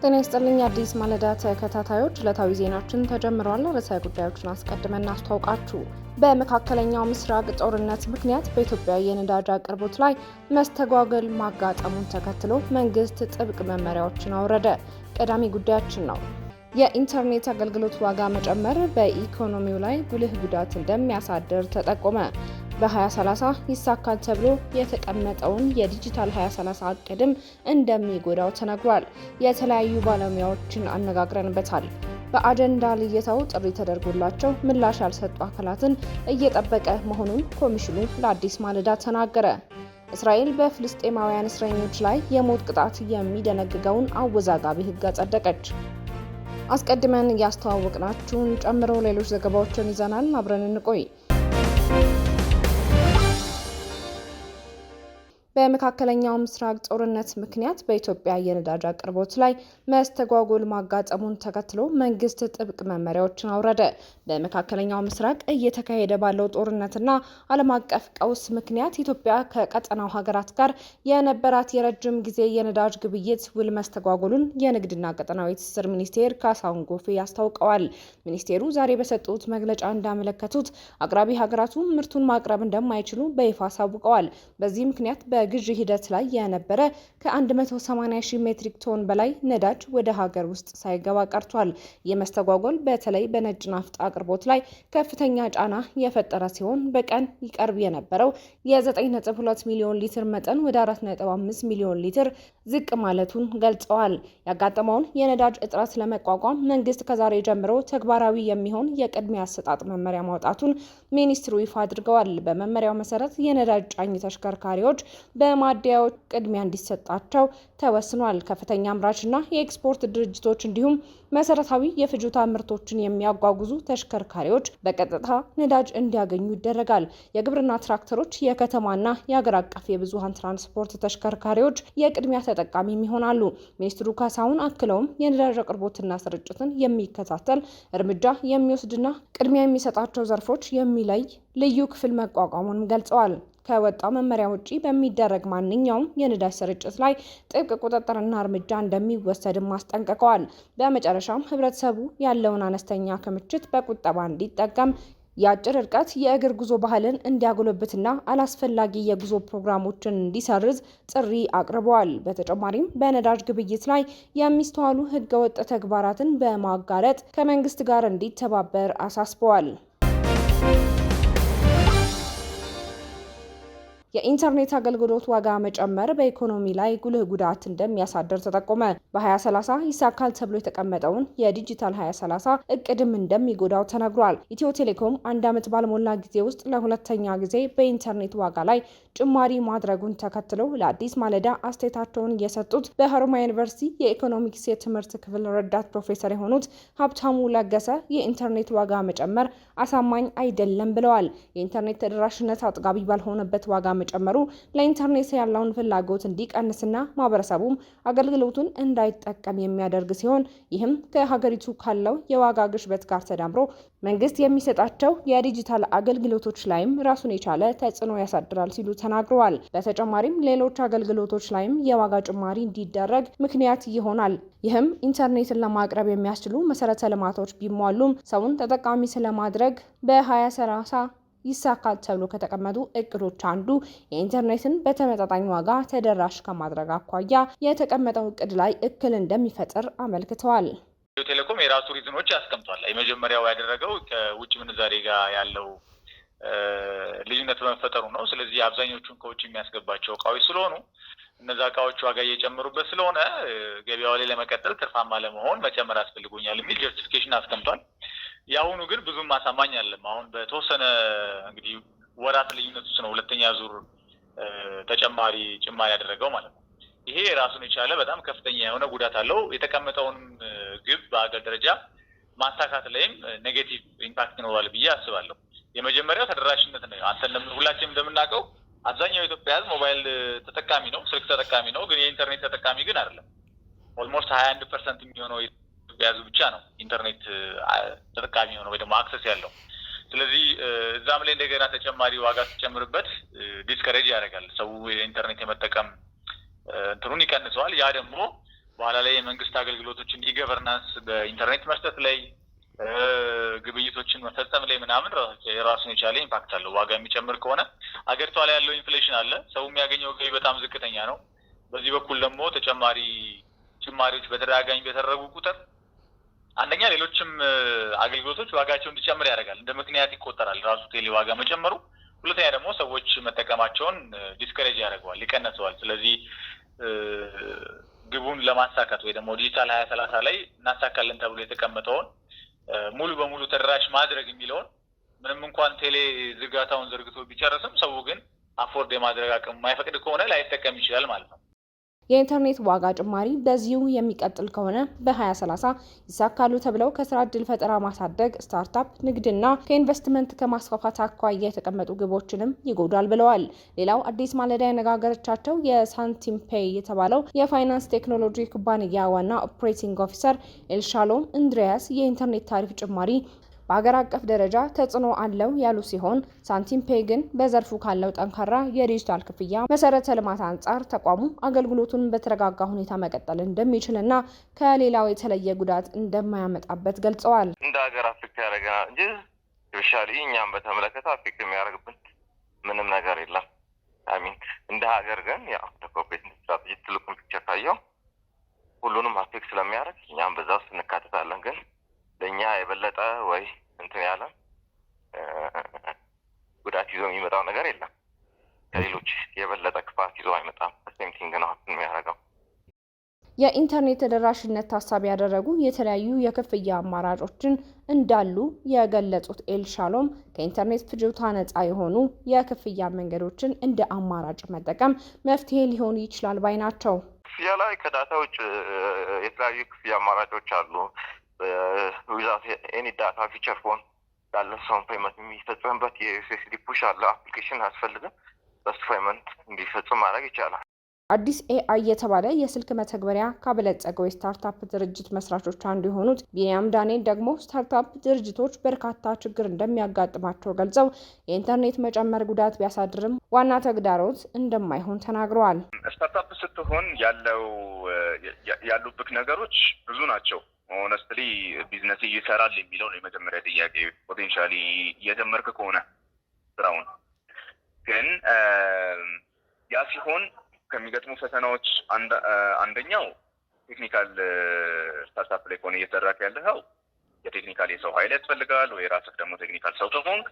ጤና ይስጥልኝ አዲስ ማለዳ ተከታታዮች ዕለታዊ ዜናችን ተጀምሯል። ርዕሰ ጉዳዮችን አስቀድመን እናስተዋውቃችሁ። በመካከለኛው ምስራቅ ጦርነት ምክንያት በኢትዮጵያ የነዳጅ አቅርቦት ላይ መስተጓጎል ማጋጠሙን ተከትሎ መንግስት ጥብቅ መመሪያዎችን አወረደ። ቀዳሚ ጉዳያችን ነው። የኢንተርኔት አገልግሎት ዋጋ መጨመር በኢኮኖሚው ላይ ጉልህ ጉዳት እንደሚያሳድር ተጠቆመ። በ2030 ይሳካል ተብሎ የተቀመጠውን የዲጂታል 2030 እቅድም እንደሚጎዳው ተነግሯል። የተለያዩ ባለሙያዎችን አነጋግረንበታል። በአጀንዳ ልየታው ጥሪ ተደርጎላቸው ምላሽ ያልሰጡ አካላትን እየጠበቀ መሆኑን ኮሚሽኑ ለአዲስ ማለዳ ተናገረ። እስራኤል በፍልስጤማውያን እስረኞች ላይ የሞት ቅጣት የሚደነግገውን አወዛጋቢ ሕግ አጸደቀች። አስቀድመን ያስተዋወቅናችሁን ጨምሮ ሌሎች ዘገባዎችን ይዘናል። አብረን እንቆይ። በመካከለኛው ምስራቅ ጦርነት ምክንያት በኢትዮጵያ የነዳጅ አቅርቦት ላይ መስተጓጎል ማጋጠሙን ተከትሎ መንግስት ጥብቅ መመሪያዎችን አወረደ። በመካከለኛው ምስራቅ እየተካሄደ ባለው ጦርነትና ዓለም አቀፍ ቀውስ ምክንያት ኢትዮጵያ ከቀጠናው ሀገራት ጋር የነበራት የረጅም ጊዜ የነዳጅ ግብይት ውል መስተጓጎሉን የንግድና ቀጠናዊ ትስስር ሚኒስቴር ካሳሁን ጎፌ አስታውቀዋል። ሚኒስቴሩ ዛሬ በሰጡት መግለጫ እንዳመለከቱት አቅራቢ ሀገራቱ ምርቱን ማቅረብ እንደማይችሉ በይፋ አሳውቀዋል። በዚህ ምክንያት በግዢ ሂደት ላይ የነበረ ከ180 ሺህ ሜትሪክ ቶን በላይ ነዳጅ ወደ ሀገር ውስጥ ሳይገባ ቀርቷል። የመስተጓጎል በተለይ በነጭ ናፍጣ አቅርቦት ላይ ከፍተኛ ጫና የፈጠረ ሲሆን በቀን ይቀርብ የነበረው የ9.2 ሚሊዮን ሊትር መጠን ወደ 4.5 ሚሊዮን ሊትር ዝቅ ማለቱን ገልጸዋል። ያጋጠመውን የነዳጅ እጥረት ለመቋቋም መንግስት ከዛሬ ጀምሮ ተግባራዊ የሚሆን የቅድሚያ አሰጣጥ መመሪያ ማውጣቱን ሚኒስትሩ ይፋ አድርገዋል። በመመሪያው መሰረት የነዳጅ ጫኝ ተሽከርካሪዎች በማደያዎች ቅድሚያ እንዲሰጣቸው ተወስኗል። ከፍተኛ አምራችና የኤክስፖርት ድርጅቶች እንዲሁም መሰረታዊ የፍጆታ ምርቶችን የሚያጓጉዙ ተሽከርካሪዎች በቀጥታ ነዳጅ እንዲያገኙ ይደረጋል። የግብርና ትራክተሮች፣ የከተማና የሀገር አቀፍ የብዙሃን ትራንስፖርት ተሽከርካሪዎች የቅድሚያ ተጠቃሚ ይሆናሉ። ሚኒስትሩ ካሳሁን አክለውም የነዳጅ አቅርቦትና ስርጭትን የሚከታተል እርምጃ የሚወስድና ቅድሚያ የሚሰጣቸው ዘርፎች የሚለይ ልዩ ክፍል መቋቋሙን ገልጸዋል። ከወጣው መመሪያ ውጪ በሚደረግ ማንኛውም የነዳጅ ስርጭት ላይ ጥብቅ ቁጥጥርና እርምጃ እንደሚወሰድም አስጠንቅቀዋል። በመጨረሻም ህብረተሰቡ ያለውን አነስተኛ ክምችት በቁጠባ እንዲጠቀም የአጭር ርቀት የእግር ጉዞ ባህልን እንዲያጎለብትና አላስፈላጊ የጉዞ ፕሮግራሞችን እንዲሰርዝ ጥሪ አቅርበዋል። በተጨማሪም በነዳጅ ግብይት ላይ የሚስተዋሉ ህገወጥ ተግባራትን በማጋለጥ ከመንግስት ጋር እንዲተባበር አሳስበዋል። የኢንተርኔት አገልግሎት ዋጋ መጨመር በኢኮኖሚ ላይ ጉልህ ጉዳት እንደሚያሳድር ተጠቆመ። በ2030 ይሳካል ተብሎ የተቀመጠውን የዲጂታል 2030 እቅድም እንደሚጎዳው ተነግሯል። ኢትዮ ቴሌኮም አንድ ዓመት ባልሞላ ጊዜ ውስጥ ለሁለተኛ ጊዜ በኢንተርኔት ዋጋ ላይ ጭማሪ ማድረጉን ተከትለው ለአዲስ ማለዳ አስተያየታቸውን የሰጡት በሀሮማያ ዩኒቨርሲቲ የኢኮኖሚክስ የትምህርት ክፍል ረዳት ፕሮፌሰር የሆኑት ሀብታሙ ለገሰ የኢንተርኔት ዋጋ መጨመር አሳማኝ አይደለም ብለዋል። የኢንተርኔት ተደራሽነት አጥጋቢ ባልሆነበት ዋጋ መጨመሩ ለኢንተርኔት ያለውን ፍላጎት እንዲቀንስና ማህበረሰቡም አገልግሎቱን እንዳይጠቀም የሚያደርግ ሲሆን ይህም ከሀገሪቱ ካለው የዋጋ ግሽበት ጋር ተዳምሮ መንግስት የሚሰጣቸው የዲጂታል አገልግሎቶች ላይም ራሱን የቻለ ተጽዕኖ ያሳድራል ሲሉ ተናግረዋል። በተጨማሪም ሌሎች አገልግሎቶች ላይም የዋጋ ጭማሪ እንዲደረግ ምክንያት ይሆናል። ይህም ኢንተርኔትን ለማቅረብ የሚያስችሉ መሰረተ ልማቶች ቢሟሉም ሰውን ተጠቃሚ ስለማድረግ በ2030 ይሳካል ተብሎ ከተቀመጡ እቅዶች አንዱ የኢንተርኔትን በተመጣጣኝ ዋጋ ተደራሽ ከማድረግ አኳያ የተቀመጠው እቅድ ላይ እክል እንደሚፈጥር አመልክተዋል። ኢትዮ ቴሌኮም የራሱ ሪዝኖች ያስቀምጧል። የመጀመሪያው ያደረገው ከውጭ ምንዛሬ ጋር ያለው ልዩነት በመፈጠሩ ነው። ስለዚህ አብዛኞቹን ከውጭ የሚያስገባቸው እቃዎች ስለሆኑ እነዛ እቃዎች ዋጋ እየጨመሩበት ስለሆነ ገበያው ላይ ለመቀጠል ትርፋማ ለመሆን መጨመር ያስፈልጎኛል የሚል ጀስቲፊኬሽን አስቀምጧል። የአሁኑ ግን ብዙም ማሳማኝ አለም። አሁን በተወሰነ እንግዲህ ወራት ልዩነት ውስጥ ነው ሁለተኛ ዙር ተጨማሪ ጭማሪ ያደረገው ማለት ነው። ይሄ ራሱን የቻለ በጣም ከፍተኛ የሆነ ጉዳት አለው። የተቀመጠውንም ግብ በአገር ደረጃ ማሳካት ላይም ኔጌቲቭ ኢምፓክት ይኖራል ብዬ አስባለሁ። የመጀመሪያው ተደራሽነት ነው። ሁላችንም እንደምናውቀው አብዛኛው የኢትዮጵያ ሕዝብ ሞባይል ተጠቃሚ ነው፣ ስልክ ተጠቃሚ ነው። ግን የኢንተርኔት ተጠቃሚ ግን አይደለም። ኦልሞስት 21% የሚሆነው የኢትዮጵያ ሕዝብ ብቻ ነው ኢንተርኔት ተጠቃሚ ሆነው ወይ ደግሞ አክሰስ ያለው። ስለዚህ እዛም ላይ እንደገና ተጨማሪ ዋጋ ሲጨምርበት ዲስከሬጅ ያደርጋል። ሰው የኢንተርኔት የመጠቀም እንትኑን ይቀንሰዋል። ያ ደግሞ በኋላ ላይ የመንግስት አገልግሎቶችን ኢገቨርናንስ በኢንተርኔት መስጠት ላይ ግብይቶችን መፈጸም ላይ ምናምን የራሱን የቻለ ኢምፓክት አለው። ዋጋ የሚጨምር ከሆነ አገሪቷ ላይ ያለው ኢንፍሌሽን አለ። ሰው የሚያገኘው ገቢ በጣም ዝቅተኛ ነው። በዚህ በኩል ደግሞ ተጨማሪ ጭማሪዎች በተደጋጋሚ በተደረጉ ቁጥር አንደኛ ሌሎችም አገልግሎቶች ዋጋቸው እንዲጨምር ያደርጋል። እንደ ምክንያት ይቆጠራል ራሱ ቴሌ ዋጋ መጨመሩ። ሁለተኛ ደግሞ ሰዎች መጠቀማቸውን ዲስከሬጅ ያደርገዋል፣ ይቀነሰዋል። ስለዚህ ግቡን ለማሳካት ወይ ደግሞ ዲጂታል 2030 ላይ እናሳካለን ተብሎ የተቀመጠውን ሙሉ በሙሉ ተደራሽ ማድረግ የሚለውን ምንም እንኳን ቴሌ ዝርጋታውን ዘርግቶ ቢጨርስም ሰው ግን አፎርድ የማድረግ አቅም የማይፈቅድ ከሆነ ላይጠቀም ይችላል ማለት ነው። የኢንተርኔት ዋጋ ጭማሪ በዚሁ የሚቀጥል ከሆነ በ2030 ይሳካሉ ተብለው ከስራ ዕድል ፈጠራ ማሳደግ፣ ስታርታፕ ንግድና ከኢንቨስትመንት ከማስፋፋት አኳያ የተቀመጡ ግቦችንም ይጎዳል ብለዋል። ሌላው አዲስ ማለዳ ያነጋገረቻቸው የሳንቲም ፔይ የተባለው የፋይናንስ ቴክኖሎጂ ኩባንያ ዋና ኦፕሬቲንግ ኦፊሰር ኤልሻሎም እንድሪያስ የኢንተርኔት ታሪፍ ጭማሪ በሀገር አቀፍ ደረጃ ተጽዕኖ አለው ያሉ ሲሆን ሳንቲም ፔይ ግን በዘርፉ ካለው ጠንካራ የዲጂታል ክፍያ መሰረተ ልማት አንጻር ተቋሙ አገልግሎቱን በተረጋጋ ሁኔታ መቀጠል እንደሚችልና ከሌላው የተለየ ጉዳት እንደማያመጣበት ገልጸዋል። እንደ ሀገር አፍሪካ ያደረገናል እንጂ ስፔሻሊ እኛም በተመለከተ አፍሪካ የሚያደርግብን ምንም ነገር የለም። አሚን እንደ ሀገር ግን ያው ኮርፖሬት ስትራቴጂ ትልቁን ፒክቸር ካየው ሁሉንም አፌክት ስለሚያደርግ እኛም በዛ ውስጥ እንካተታለን። ግን ለእኛ የበለጠ ወይ እንትን ያለ ጉዳት ይዞ የሚመጣው ነገር የለም። ከሌሎች የበለጠ ክፋት ይዞ አይመጣም። ሴምቲንግ ነው የሚያደርገው። የኢንተርኔት ተደራሽነት ታሳቢ ያደረጉ የተለያዩ የክፍያ አማራጮችን እንዳሉ የገለጹት ኤልሻሎም ከኢንተርኔት ፍጆታ ነፃ የሆኑ የክፍያ መንገዶችን እንደ አማራጭ መጠቀም መፍትሄ ሊሆን ይችላል ባይ ናቸው። ክፍያ ላይ ከዳታ ውጭ የተለያዩ ክፍያ አማራጮች አሉ። ዊዛውት ኤኒ ዳታ ፊቸር ፎን ያለ ሰውን ፔመንት የሚፈጽምበት የዩኤስኤስዲ ፑሽ አለ። አፕሊኬሽን አያስፈልግም። በሱ ፔመንት እንዲፈጽም ማድረግ ይቻላል። አዲስ ኤአይ የተባለ የስልክ መተግበሪያ ካበለጸገው የስታርታፕ ድርጅት መስራቾች አንዱ የሆኑት ቢኒያም ዳንኤል ደግሞ ስታርታፕ ድርጅቶች በርካታ ችግር እንደሚያጋጥማቸው ገልጸው የኢንተርኔት መጨመር ጉዳት ቢያሳድርም ዋና ተግዳሮት እንደማይሆን ተናግረዋል። ስታርታፕ ስትሆን ያሉብክ ነገሮች ብዙ ናቸው። ሆነስትሊ ቢዝነስ ይሰራል የሚለው ነው የመጀመሪያ ጥያቄ። ፖቴንሻሊ እየጀመርክ ከሆነ ስራውን ግን ያ ሲሆን ከሚገጥሙ ፈተናዎች አንደኛው ቴክኒካል ስታርታፕ ላይ ከሆነ እየሰራክ ያለኸው የቴክኒካል የሰው ኃይል ያስፈልጋል። ወይ ራስህ ደግሞ ቴክኒካል ሰው ከሆንክ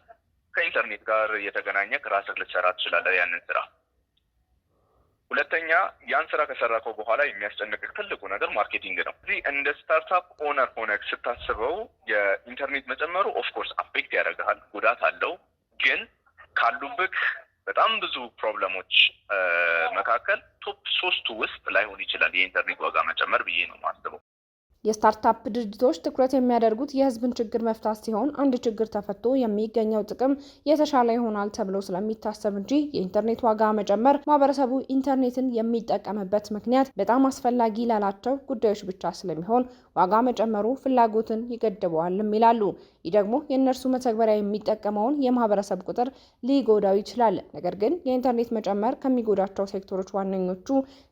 ከኢንተርኔት ጋር እየተገናኘክ ራስህ ልትሰራ ትችላለህ ያንን ስራ። ሁለተኛ ያን ስራ ከሰራከው በኋላ የሚያስጨንቅህ ትልቁ ነገር ማርኬቲንግ ነው። እዚህ እንደ ስታርታፕ ኦነር ሆነህ ስታስበው የኢንተርኔት መጨመሩ ኦፍኮርስ አፌክት ያደርግሃል፣ ጉዳት አለው። ግን ካሉብክ በጣም ብዙ ፕሮብለሞች መካከል ቶፕ 3 ውስጥ ላይሆን ይችላል የኢንተርኔት ዋጋ መጨመር ብዬ ነው የማስበው። የስታርታፕ ድርጅቶች ትኩረት የሚያደርጉት የሕዝብን ችግር መፍታት ሲሆን አንድ ችግር ተፈቶ የሚገኘው ጥቅም የተሻለ ይሆናል ተብሎ ስለሚታሰብ እንጂ የኢንተርኔት ዋጋ መጨመር ማህበረሰቡ ኢንተርኔትን የሚጠቀምበት ምክንያት በጣም አስፈላጊ ላላቸው ጉዳዮች ብቻ ስለሚሆን ዋጋ መጨመሩ ፍላጎትን ይገድበዋልም ይላሉ። ይህ ደግሞ የእነርሱ መተግበሪያ የሚጠቀመውን የማህበረሰብ ቁጥር ሊጎዳው ይችላል። ነገር ግን የኢንተርኔት መጨመር ከሚጎዳቸው ሴክተሮች ዋነኞቹ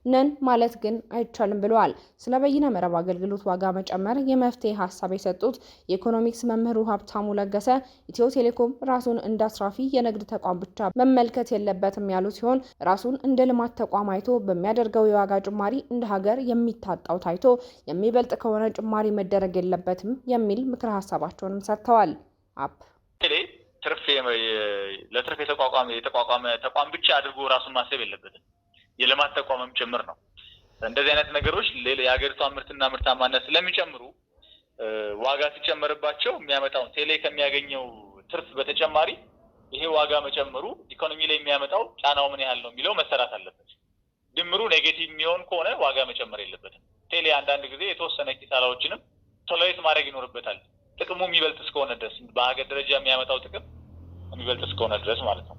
ነን ማለት ግን አይቻልም ብለዋል። ስለ በይነ መረብ አገልግሎት ዋጋ መጨመር የመፍትሄ ሀሳብ የሰጡት የኢኮኖሚክስ መምህሩ ሀብታሙ ለገሰ ኢትዮ ቴሌኮም ራሱን እንደ አስራፊ የንግድ ተቋም ብቻ መመልከት የለበትም ያሉ ሲሆን ራሱን እንደ ልማት ተቋም አይቶ በሚያደርገው የዋጋ ጭማሪ እንደ ሀገር የሚታጣው ታይቶ የሚበልጥ ከሆነ ጭማሪ መደረግ የለበትም የሚል ምክረ ሀሳባቸውንም ሰጥተዋል። ለትርፍ የተቋቋመ ተቋም ብቻ አድርጎ ራሱን ማሰብ የለበትም። የልማት ተቋምም ጭምር ነው። እንደዚህ አይነት ነገሮች የሀገሪቷን ምርትና ምርታማነት ስለሚጨምሩ ዋጋ ሲጨመርባቸው የሚያመጣውን ቴሌ ከሚያገኘው ትርፍ በተጨማሪ ይሄ ዋጋ መጨመሩ ኢኮኖሚ ላይ የሚያመጣው ጫናው ምን ያህል ነው የሚለው መሰራት አለበት። ድምሩ ኔጌቲቭ የሚሆን ከሆነ ዋጋ መጨመር የለበትም። ቴሌ አንዳንድ ጊዜ የተወሰነ ኪሳራዎችንም ቶለሬት ማድረግ ይኖርበታል። ጥቅሙ የሚበልጥ እስከሆነ ድረስ በሀገር ደረጃ የሚያመጣው ጥቅም የሚበልጥ እስከሆነ ድረስ ማለት ነው።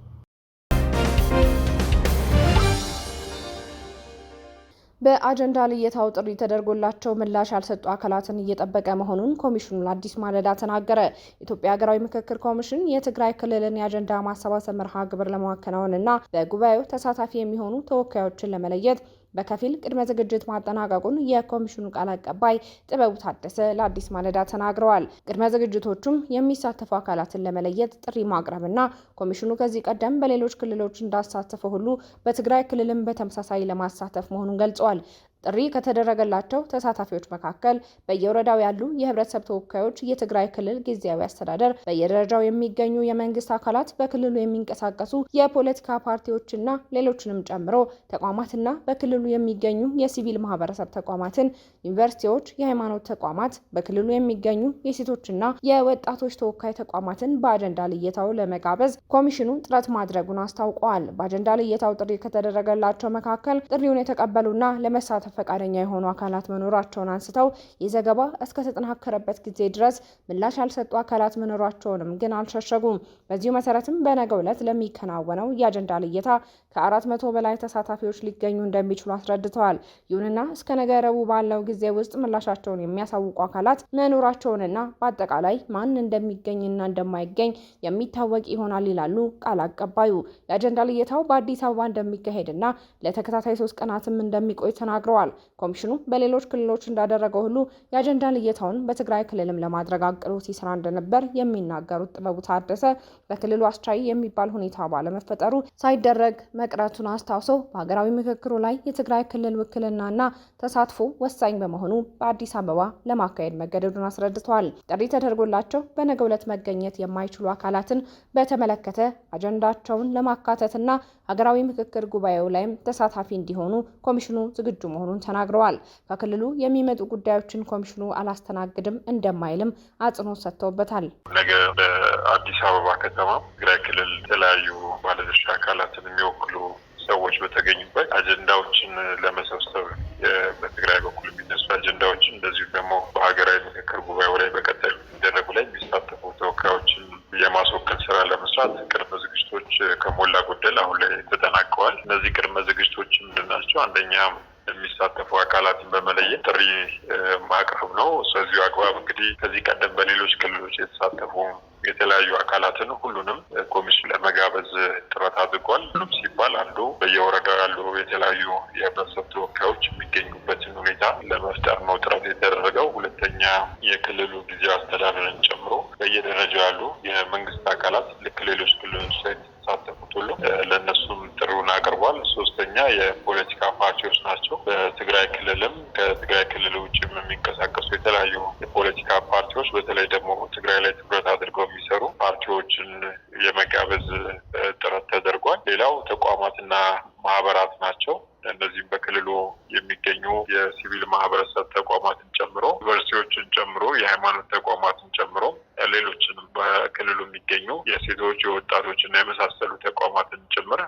በአጀንዳ ልየታው ጥሪ ተደርጎላቸው ምላሽ ያልሰጡ አካላትን እየጠበቀ መሆኑን ኮሚሽኑ ለአዲስ ማለዳ ተናገረ። ኢትዮጵያ ሀገራዊ ምክክር ኮሚሽን የትግራይ ክልልን የአጀንዳ ማሰባሰብ መርሃ ግብር ለማከናወንና በጉባኤው ተሳታፊ የሚሆኑ ተወካዮችን ለመለየት በከፊል ቅድመ ዝግጅት ማጠናቀቁን የኮሚሽኑ ቃል አቀባይ ጥበቡ ታደሰ ለአዲስ ማለዳ ተናግረዋል። ቅድመ ዝግጅቶቹም የሚሳተፉ አካላትን ለመለየት ጥሪ ማቅረብና ኮሚሽኑ ከዚህ ቀደም በሌሎች ክልሎች እንዳሳተፈ ሁሉ በትግራይ ክልልም በተመሳሳይ ለማሳተፍ መሆኑን ገልጸዋል። ጥሪ ከተደረገላቸው ተሳታፊዎች መካከል በየወረዳው ያሉ የህብረተሰብ ተወካዮች፣ የትግራይ ክልል ጊዜያዊ አስተዳደር፣ በየደረጃው የሚገኙ የመንግስት አካላት፣ በክልሉ የሚንቀሳቀሱ የፖለቲካ ፓርቲዎችና ሌሎችንም ጨምሮ ተቋማትና በክልሉ የሚገኙ የሲቪል ማህበረሰብ ተቋማትን፣ ዩኒቨርሲቲዎች፣ የሃይማኖት ተቋማት፣ በክልሉ የሚገኙ የሴቶችና የወጣቶች ተወካይ ተቋማትን በአጀንዳ ልየታው ለመጋበዝ ኮሚሽኑ ጥረት ማድረጉን አስታውቀዋል። በአጀንዳ ልየታው ጥሪ ከተደረገላቸው መካከል ጥሪውን የተቀበሉና ለመሳተፍ ፈቃደኛ የሆኑ አካላት መኖራቸውን አንስተው ይህ ዘገባ እስከ ተጠናከረበት ጊዜ ድረስ ምላሽ ያልሰጡ አካላት መኖራቸውንም ግን አልሸሸጉም። በዚሁ መሰረትም በነገው ዕለት ለሚከናወነው የአጀንዳ ልየታ ከ400 በላይ ተሳታፊዎች ሊገኙ እንደሚችሉ አስረድተዋል። ይሁንና እስከ ነገ ረቡዕ ባለው ጊዜ ውስጥ ምላሻቸውን የሚያሳውቁ አካላት መኖራቸውንና በአጠቃላይ ማን እንደሚገኝና እንደማይገኝ የሚታወቅ ይሆናል ይላሉ ቃል አቀባዩ። የአጀንዳ ልየታው በአዲስ አበባ እንደሚካሄድና ለተከታታይ 3 ቀናትም እንደሚቆይ ተናግረዋል። ኮሚሽኑ በሌሎች ክልሎች እንዳደረገው ሁሉ የአጀንዳ ልየታውን በትግራይ ክልልም ለማድረግ አቅዶ ሲሰራ እንደነበር የሚናገሩት ጥበቡ ታደሰ በክልሉ አስቻይ የሚባል ሁኔታ ባለመፈጠሩ ሳይደረግ መቅረቱን አስታውሰው በሀገራዊ ምክክሩ ላይ የትግራይ ክልል ውክልናና ተሳትፎ ወሳኝ በመሆኑ በአዲስ አበባ ለማካሄድ መገደዱን አስረድተዋል። ጥሪ ተደርጎላቸው በነገው ዕለት መገኘት የማይችሉ አካላትን በተመለከተ አጀንዳቸውን ለማካተትና ሀገራዊ ምክክር ጉባኤው ላይም ተሳታፊ እንዲሆኑ ኮሚሽኑ ዝግጁ መሆኑን ተናግረዋል። ከክልሉ የሚመጡ ጉዳዮችን ኮሚሽኑ አላስተናግድም እንደማይልም አጽንኦት ሰጥተውበታል። ነገ በአዲስ አበባ ከተማ ትግራይ ክልል የተለያዩ ባለድርሻ አካላትን የሚወክሉ ሰዎች በተገኙበት አጀንዳዎችን ለመሰብሰብ በትግራይ በኩል የሚነሱ አጀንዳዎችን እንደዚሁ ደግሞ በሀገራዊ ምክክር ጉባኤው ላይ በቀጣይ የሚደረጉ ላይ የሚሳተፉ ተወካዮችን የማስወከል ስራ ለመስራት ቅድመ ዝግጅቶች ከሞላ ጎደል አሁን ላይ ተጠናቀዋል። እነዚህ ቅድመ ዝግጅቶች ምንድን ናቸው? አንደኛ የሚሳተፉ አካላትን በመለየት ጥሪ ማቅረብ ነው። ስለዚህ አግባብ እንግዲህ ከዚህ ቀደም በሌሎች ክልሎች የተሳተፉ የተለያዩ አካላትን ሁሉንም ኮሚሽን ለመጋበዝ ጥረት አድርጓል። ሁሉም ሲባል አንዱ በየወረዳው ያሉ የተለያዩ የህብረተሰብ ተወካዮች የሚገኙበትን ሁኔታ ለመፍጠር ነው ጥረት የተደረገው። ሁለተኛ የክልሉ ጊዜያዊ አስተዳደርን ጨምሮ በየደረጃው ያሉ የመንግስት አካላት ልክ ሌሎች ክልሎች ላይ የተሳተፉት ሁሉ ለእነሱም ጥሪውን አቅርቧል። ሶስተኛ የፖለቲካ ፓርቲዎች ናቸው። በትግራይ ክልልም ከትግራይ ክልል ውጭም የሚንቀሳቀሱ የተለያዩ የፖለቲካ ፓርቲዎች በተለይ ደግሞ ትግራይ ላይ ትኩረት አድርገው የሚሰሩ ፓርቲዎችን የመጋበዝ ጥረት ተደርጓል። ሌላው ተቋማትና ማህበራት ናቸው። እነዚህም በክልሉ የሚገኙ የሲቪል ማህበረሰብ ተቋማትን ጨምሮ ዩኒቨርሲቲዎችን ጨምሮ የሃይማኖት ተቋማትን ጨምሮ ሌሎችንም በክልሉ የሚገኙ የሴቶች የወጣቶች እና የመሳሰሉ ተቋማትን ጭምር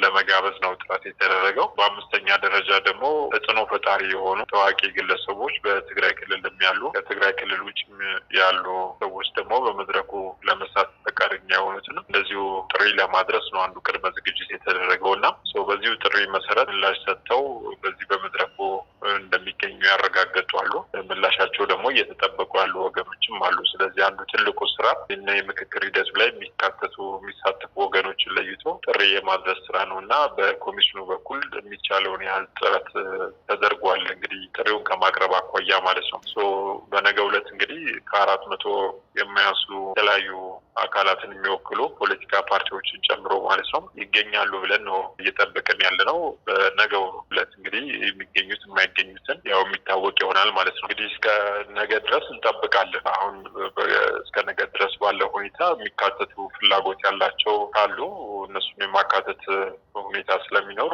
ለመጋበዝ ነው ጥረት የተደረገው። በአምስተኛ ደረጃ ደግሞ ተጽዕኖ ፈጣሪ የሆኑ ታዋቂ ግለሰቦች በትግራይ ክልል ያሉ ከትግራይ ክልል ውጭ ያሉ ሰዎች ደግሞ በመድረኩ ለመሳተፍ ፈቃደኛ የሆኑትንም እንደዚሁ ጥሪ ለማድረስ ነው አንዱ ቅድመ ዝግጅት የተደረገው እና በዚሁ ጥሪ መሰረት ምላሽ ሰጥተው በዚህ በመድረኩ እንደሚገኙ ያረጋገጡ አሉ። ምላሻቸው ደግሞ እየተጠበቁ ያሉ ወገኖችም አሉ። ስለዚህ አንዱ ትልቁ ስራ እና የምክክር ሂደቱ ላይ የሚሳተፉ ወገኖችን ለይቶ ጥሪ የማድረስ ስራ ነው እና በኮሚሽኑ በኩል የሚቻለውን ያህል ጥረት ተደርጓል። እንግዲህ ጥሪውን ከማቅረብ አኳያ ማለት ነው። በነገው ዕለት እንግዲህ ከ400 የማያንሱ የተለያዩ አካላትን የሚወክሉ ፖለቲካ ፓርቲዎችን ጨምሮ ማለት ነው ይገኛሉ ብለን ነው እየጠበቅን ያለ ነው። በነገው ዕለት እንግዲህ የሚገኙት የማይገኙትን ያው የሚታወቅ ይሆናል ማለት ነው። እንግዲህ እስከ ነገ ድረስ እንጠብቃለን። አሁን እስከ ነገ ድረስ ባለው ሁኔታ የሚካተቱ ፍላጎት ያላቸው ካሉ እነሱን የማካተት ሁኔታ ስለሚኖር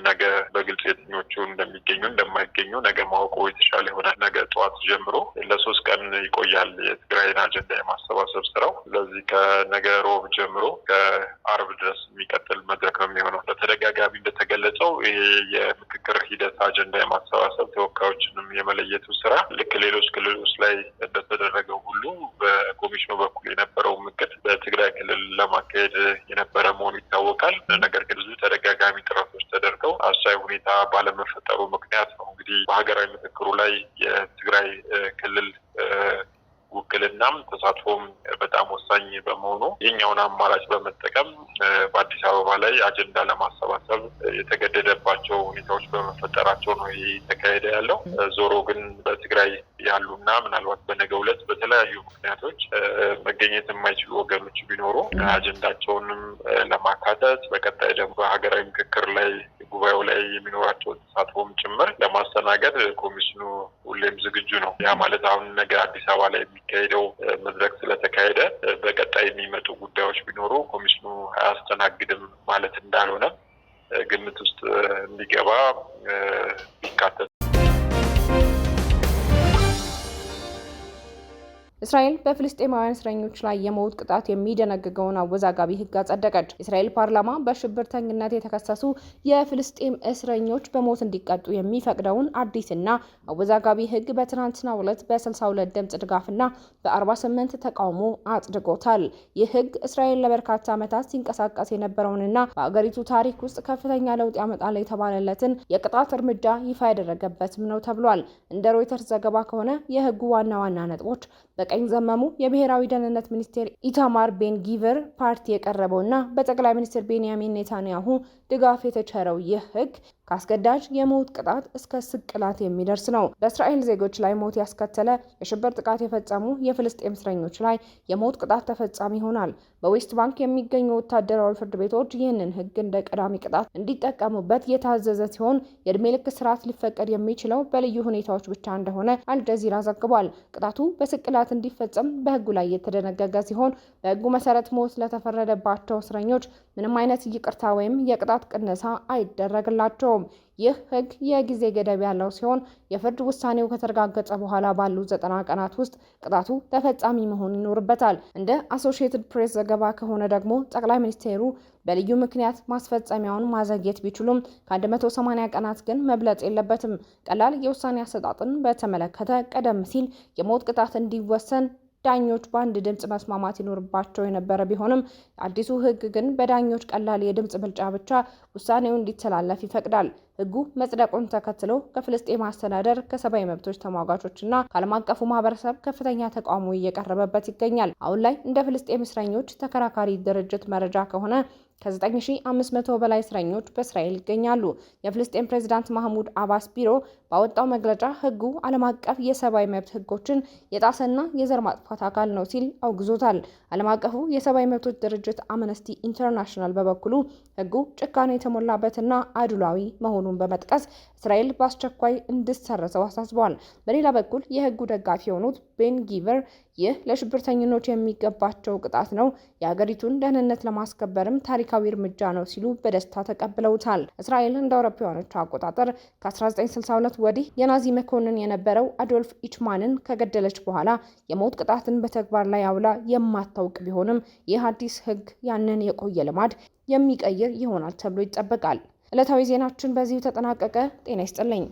ነገ በግልጽ የትኞቹ እንደሚገኙ እንደማይገኙ ነገ ማወቁ የተሻለ ይሆናል። ነገ ጠዋት ጀምሮ ለ3 ቀን ይቆያል የትግራይን አጀንዳ የማሰባሰብ ስራው። ስለዚህ ከነገ ሮብ ጀምሮ ከአርብ ድረስ የሚቀጥል መድረክ ነው የሚሆነው። በተደጋጋሚ እንደተገለጸው ይሄ የምክክር ሂደት አጀንዳ የማሰባሰብ ተወካዮችንም የመለየቱ ስራ ልክ ሌሎች ክልሎች ላይ እንደተደረገው ሁሉ በኮሚሽኑ በኩል የነበረው እቅድ በትግራይ ክልል ለማካሄድ የነበረ መሆኑ ይታወቃል። ነገር ግን ብዙ ተደጋጋሚ ጥረቶች ተደርገው አሳይ ሁኔታ ባለመፈጠሩ ምክንያት ነው እንግዲህ በሀገራዊ ምክክሩ ላይ የትግራይ ክልል ውክልናም ተሳትፎም በጣም ወሳኝ በመሆኑ የኛውን አማራጭ በመጠቀም በአዲስ አበባ ላይ አጀንዳ ለማሰባሰብ የተገደደባቸው ሁኔታዎች በመፈጠራቸው ነው የተካሄደ ያለው። ዞሮ ግን በትግራይ ያሉና ምናልባት በነገው ዕለት በተለያዩ ምክንያቶች መገኘት የማይችሉ ወገኖች ቢኖሩ አጀንዳቸውንም ለማካተት በቀጣይ ደግሞ በሀገራዊ ምክክር ላይ ጉባኤው ላይ የሚኖራቸው ተሳትፎም ጭምር ለማስተናገድ ኮሚሽኑ ሁሌም ዝግጁ ነው። ያ ማለት አሁን ነገ አዲስ አበባ ላይ የሚካሄደው መድረክ ስለተካሄደ በቀጣይ የሚመጡ ጉዳዮች ቢኖሩ ኮሚሽኑ አያስተናግድም ማለት እንዳልሆነ ግምት ውስጥ እንዲገባ ቢካተት። እስራኤል በፍልስጤማውያን እስረኞች ላይ የሞት ቅጣት የሚደነግገውን አወዛጋቢ ሕግ አጸደቀች። የእስራኤል ፓርላማ በሽብርተኝነት የተከሰሱ የፍልስጤም እስረኞች በሞት እንዲቀጡ የሚፈቅደውን አዲስና አወዛጋቢ ሕግ በትናንትናው ዕለት በ62 ድምጽ ድጋፍና በ48 ተቃውሞ አጽድቆታል። ይህ ሕግ እስራኤል ለበርካታ ዓመታት ሲንቀሳቀስ የነበረውንና በአገሪቱ ታሪክ ውስጥ ከፍተኛ ለውጥ ያመጣል የተባለለትን የቅጣት እርምጃ ይፋ ያደረገበትም ነው ተብሏል። እንደ ሮይተርስ ዘገባ ከሆነ የሕጉ ዋና ዋና ነጥቦች በቀኝ ዘመሙ የብሔራዊ ደህንነት ሚኒስቴር ኢታማር ቤን ጊቨር ፓርቲ የቀረበውና በጠቅላይ ሚኒስትር ቤንያሚን ኔታንያሁ ድጋፍ የተቸረው ይህ ሕግ ከአስገዳጅ የሞት ቅጣት እስከ ስቅላት የሚደርስ ነው። በእስራኤል ዜጎች ላይ ሞት ያስከተለ የሽብር ጥቃት የፈጸሙ የፍልስጤም እስረኞች ላይ የሞት ቅጣት ተፈጻሚ ይሆናል። በዌስት ባንክ የሚገኙ ወታደራዊ ፍርድ ቤቶች ይህንን ሕግ እንደ ቀዳሚ ቅጣት እንዲጠቀሙበት የታዘዘ ሲሆን የእድሜ ልክ እስራት ሊፈቀድ የሚችለው በልዩ ሁኔታዎች ብቻ እንደሆነ አልጀዚራ ዘግቧል። ቅጣቱ በስቅላት እንዲፈጸም በሕጉ ላይ የተደነገገ ሲሆን በሕጉ መሰረት ሞት ለተፈረደባቸው እስረኞች ምንም አይነት ይቅርታ ወይም የቅጣት ቅነሳ አይደረግላቸውም። ይህ ሕግ የጊዜ ገደብ ያለው ሲሆን የፍርድ ውሳኔው ከተረጋገጠ በኋላ ባሉ 90 ቀናት ውስጥ ቅጣቱ ተፈጻሚ መሆን ይኖርበታል። እንደ አሶሺየትድ ፕሬስ ዘገባ ከሆነ ደግሞ ጠቅላይ ሚኒስቴሩ በልዩ ምክንያት ማስፈጸሚያውን ማዘግየት ቢችሉም ከ180 ቀናት ግን መብለጥ የለበትም። ቀላል የውሳኔ አሰጣጥን በተመለከተ ቀደም ሲል የሞት ቅጣት እንዲወሰን ዳኞች በአንድ ድምጽ መስማማት ይኖርባቸው የነበረ ቢሆንም አዲሱ ሕግ ግን በዳኞች ቀላል የድምጽ ብልጫ ብቻ ውሳኔው እንዲተላለፍ ይፈቅዳል። ሕጉ መጽደቁን ተከትሎ ከፍልስጤም አስተዳደር፣ ከሰብአዊ መብቶች ተሟጋቾችና ከዓለም አቀፉ ማህበረሰብ ከፍተኛ ተቃውሞ እየቀረበበት ይገኛል። አሁን ላይ እንደ ፍልስጤም እስረኞች ተከራካሪ ድርጅት መረጃ ከሆነ ከ9500 በላይ እስረኞች በእስራኤል ይገኛሉ። የፍልስጤም ፕሬዝዳንት ማህሙድ አባስ ቢሮ ባወጣው መግለጫ ሕጉ ዓለም አቀፍ የሰብአዊ መብት ሕጎችን የጣሰና የዘር ማጥፋት አካል ነው ሲል አውግዞታል። ዓለም አቀፉ የሰብአዊ መብቶች ድርጅት አምነስቲ ኢንተርናሽናል በበኩሉ ሕጉ ጭካኔ የተሞላበትና አድሏዊ መሆኑን በመጥቀስ እስራኤል በአስቸኳይ እንድትሰርዘው አሳስበዋል። በሌላ በኩል የሕጉ ደጋፊ የሆኑት ቤን ጊቨር ይህ ለሽብርተኞች የሚገባቸው ቅጣት ነው፣ የሀገሪቱን ደህንነት ለማስከበርም ታሪካዊ እርምጃ ነው ሲሉ በደስታ ተቀብለውታል። እስራኤል እንደ አውሮፓውያኖች አቆጣጠር ከ1962 ወዲህ የናዚ መኮንን የነበረው አዶልፍ ኢችማንን ከገደለች በኋላ የሞት ቅጣትን በተግባር ላይ አውላ የማታውቅ ቢሆንም ይህ አዲስ ሕግ ያንን የቆየ ልማድ የሚቀይር ይሆናል ተብሎ ይጠበቃል። ዕለታዊ ዜናችን በዚሁ ተጠናቀቀ። ጤና ይስጥልኝ።